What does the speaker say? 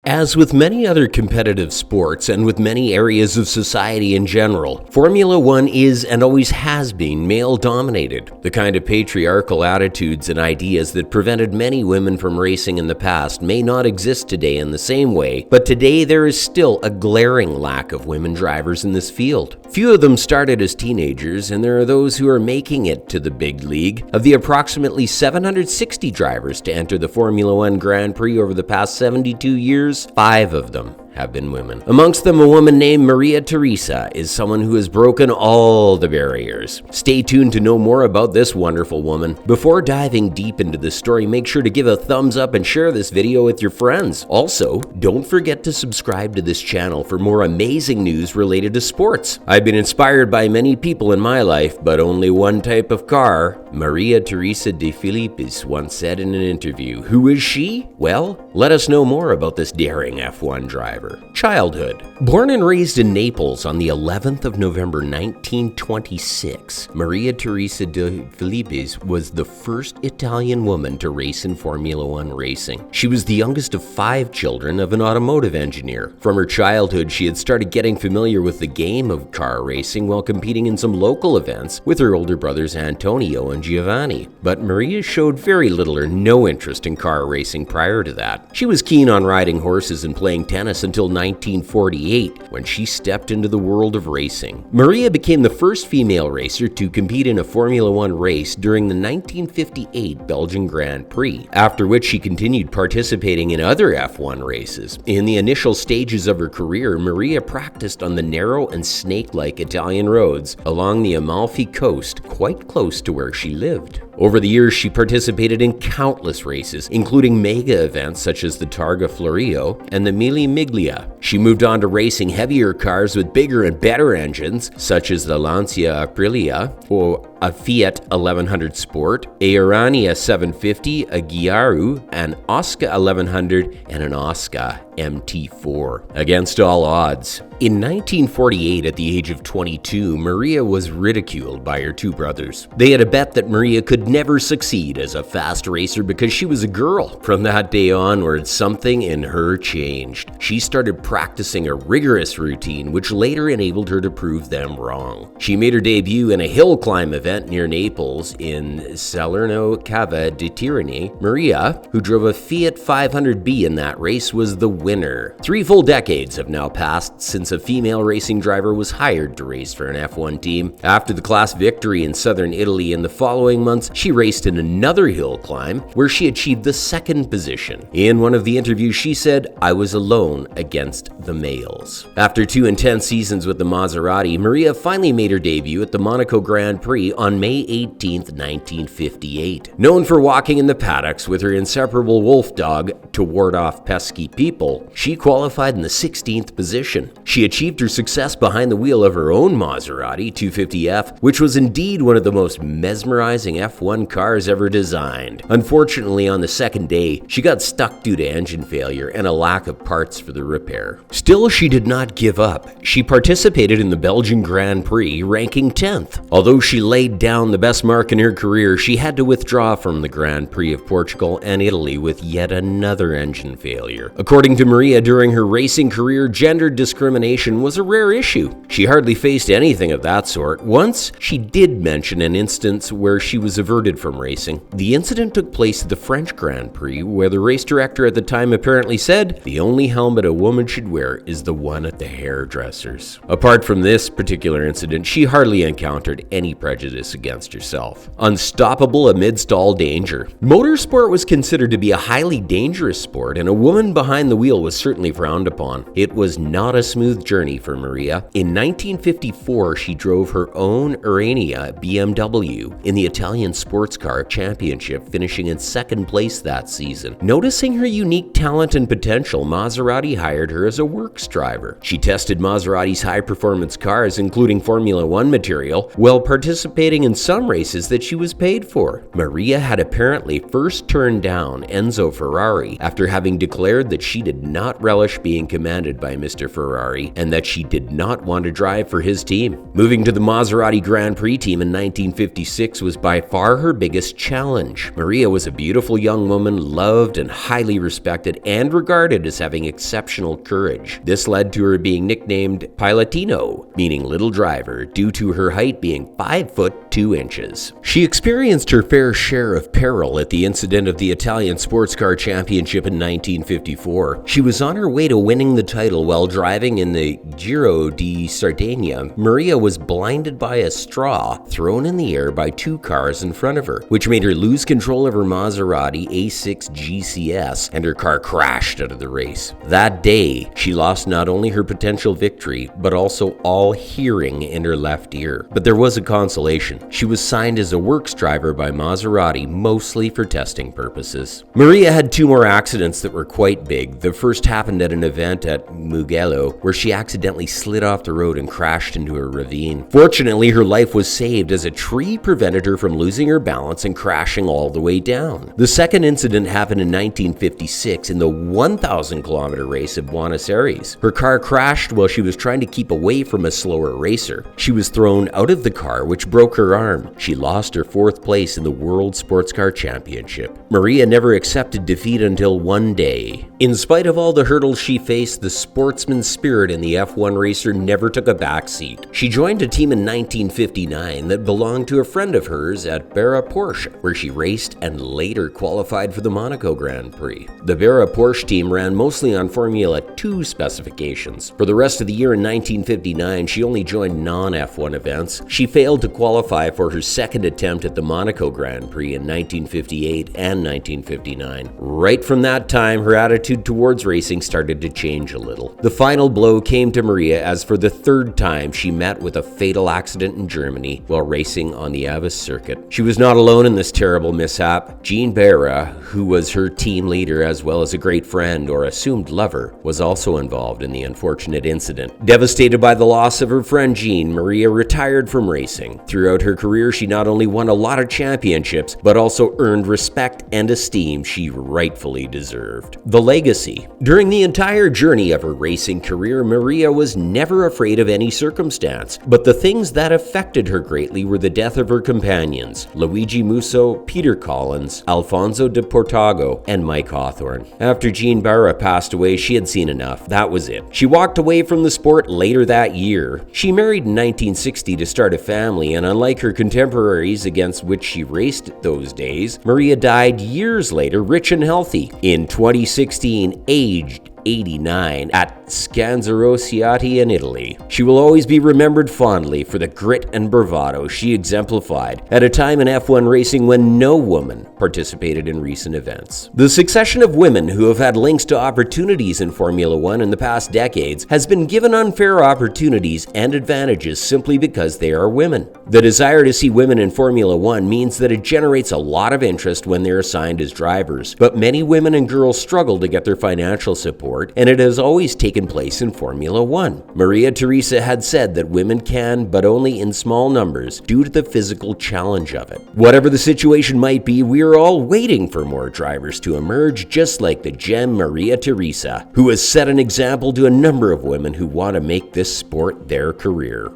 As with many other competitive sports and with many areas of society in general, Formula One is and always has been male-dominated. The kind of patriarchal attitudes and ideas that prevented many women from racing in the past may not exist today in the same way, but today there is still a glaring lack of women drivers in this field. Few of them started as teenagers, and there are those who are making it to the big league. Of the approximately 760 drivers to enter the Formula One Grand Prix over the past 72 years, 5 of them have been women. Amongst them, a woman named Maria Teresa is someone who has broken all the barriers. Stay tuned to know more about this wonderful woman. Before diving deep into this story, make sure to give a thumbs up and share this video with your friends. Also, don't forget to subscribe to this channel for more amazing news related to sports. I've been inspired by many people in my life, but only one type of car. Maria Teresa de Filippis once said in an interview. Who is she? Well, let us know more about this daring F1 driver. Childhood. Born and raised in Naples on the 11th of November 1926, Maria Teresa de Filippis was the first Italian woman to race in Formula One racing. She was the youngest of 5 children of an automotive engineer. From her childhood, she had started getting familiar with the game of car racing while competing in some local events with her older brothers Antonio and Giovanni. But Maria showed very little or no interest in car racing prior to that. She was keen on riding horses and playing tennis until 1948, when she stepped into the world of racing. Maria became the first female racer to compete in a Formula One race during the 1958 Belgian Grand Prix, after which she continued participating in other F1 races. In the initial stages of her career, Maria practiced on the narrow and snake-like Italian roads along the Amalfi coast, quite close to where she lived. Over the years, she participated in countless races, including mega events such as the Targa Florio and the Mille Miglia. She moved on to racing heavier cars with bigger and better engines, such as the Lancia Aprilia, or a Fiat 1100 Sport, a Urania 750, a Ghiaru, an Oscar 1100, and an Oscar MT4. Against all odds. In 1948, at the age of 22, Maria was ridiculed by her 2 brothers. They had a bet that Maria could never succeed as a fast racer because she was a girl. From that day onward, something in her changed. She started practicing a rigorous routine, which later enabled her to prove them wrong. She made her debut in a hill climb event near Naples in Salerno Cava di Tirreni. Maria, who drove a Fiat 500B in that race, was the winner. 3 full decades have now passed since a female racing driver was hired to race for an F1 team. After the class victory in southern Italy in the following months, she raced in another hill climb where she achieved the 2nd position. In one of the interviews, she said, "I was alone against the males." After 2 intense seasons with the Maserati, Maria finally made her debut at the Monaco Grand Prix on May 18, 1958. Known for walking in the paddocks with her inseparable wolf dog to ward off pesky people, she qualified in the 16th position. She achieved her success behind the wheel of her own Maserati 250F, which was indeed one of the most mesmerizing F1 cars ever designed. Unfortunately, on the 2nd day, she got stuck due to engine failure and a lack of parts for the repair. Still, she did not give up. She participated in the Belgian Grand Prix, ranking 10th. Although she laid down the best mark in her career, she had to withdraw from the Grand Prix of Portugal and Italy with yet another engine failure. According to Maria, during her racing career, gender discrimination was a rare issue. She hardly faced anything of that sort. Once, she did mention an instance where she was averted from racing. The incident took place at the French Grand Prix, where the race director at the time apparently said, "The only helmet a woman should wear is the one at the hairdresser's." Apart from this particular incident, she hardly encountered any prejudice against herself. Unstoppable amidst all danger. Motorsport was considered to be a highly dangerous sport, and a woman behind the wheel was certainly frowned upon. It was not a smooth journey for Maria. In 1954, she drove her own Urania BMW in the Italian Sports Car Championship, finishing in 2nd place that season. Noticing her unique talent and potential, Maserati hired her as a works driver. She tested Maserati's high-performance cars, including Formula One material, while participating participating in some races that she was paid for. Maria had apparently first turned down Enzo Ferrari after having declared that she did not relish being commanded by Mr. Ferrari and that she did not want to drive for his team. Moving to the Maserati Grand Prix team in 1956 was by far her biggest challenge. Maria was a beautiful young woman, loved and highly respected and regarded as having exceptional courage. This led to her being nicknamed Pilotino, meaning little driver, due to her height being 5 foot 2 inches. She experienced her fair share of peril at the incident of the Italian Sports Car Championship in 1954. She was on her way to winning the title while driving in the Giro di Sardegna. Maria was blinded by a straw thrown in the air by 2 cars in front of her, which made her lose control of her Maserati A6 GCS, and her car crashed out of the race. That day, she lost not only her potential victory, but also all hearing in her left ear. But there was a consolation. She was signed as a works driver by Maserati, mostly for testing purposes. Maria had 2 more accidents that were quite big. The first happened at an event at Mugello, where she accidentally slid off the road and crashed into a ravine. Fortunately, her life was saved as a tree prevented her from losing her balance and crashing all the way down. The second incident happened in 1956 in the 1,000-kilometer race of Buenos Aires. Her car crashed while she was trying to keep away from a slower racer. She was thrown out of the car, which broke her arm. She lost her 4th place in the World Sports Car Championship. Maria never accepted defeat until one day. In spite of all the hurdles she faced, the sportsman's spirit in the F1 racer never took a backseat. She joined a team in 1959 that belonged to a friend of hers at Barra Porsche, where she raced and later qualified for the Monaco Grand Prix. The Barra Porsche team ran mostly on Formula 2 specifications. For the rest of the year in 1959, she only joined non-F1 events. She failed to qualify for her second attempt at the Monaco Grand Prix in 1958 and 1959. Right from that time, her attitude towards racing started to change a little. The final blow came to Maria as for the 3rd time she met with a fatal accident in Germany while racing on the Avis circuit. She was not alone in this terrible mishap. Jean Barra, who was her team leader as well as a great friend or assumed lover, was also involved in the unfortunate incident. Devastated by the loss of her friend Jean, Maria retired from racing. Throughout her career, she not only won a lot of championships, but also earned respect and esteem she rightfully deserved. The legacy. During the entire journey of her racing career, Maria was never afraid of any circumstance, but the things that affected her greatly were the death of her companions, Luigi Musso, Peter Collins, Alfonso de Portago, and Mike Hawthorne. After Jean Barra passed away, she had seen enough. That was it. She walked away from the sport later that year. She married in 1960 to start a family, and unlike her contemporaries against which she raced those days, Maria died years later, rich and healthy. In 2016, aged 89 at Scanzerosiati in Italy. She will always be remembered fondly for the grit and bravado she exemplified at a time in F1 racing when no woman participated in recent events. The succession of women who have had links to opportunities in Formula 1 in the past decades has been given unfair opportunities and advantages simply because they are women. The desire to see women in Formula 1 means that it generates a lot of interest when they're assigned as drivers, but many women and girls struggle to get their financial support, and it has always taken place in Formula 1. Maria Teresa had said that women can, but only in small numbers, due to the physical challenge of it. Whatever the situation might be, we are all waiting for more drivers to emerge, just like the gem Maria Teresa, who has set an example to a number of women who want to make this sport their career.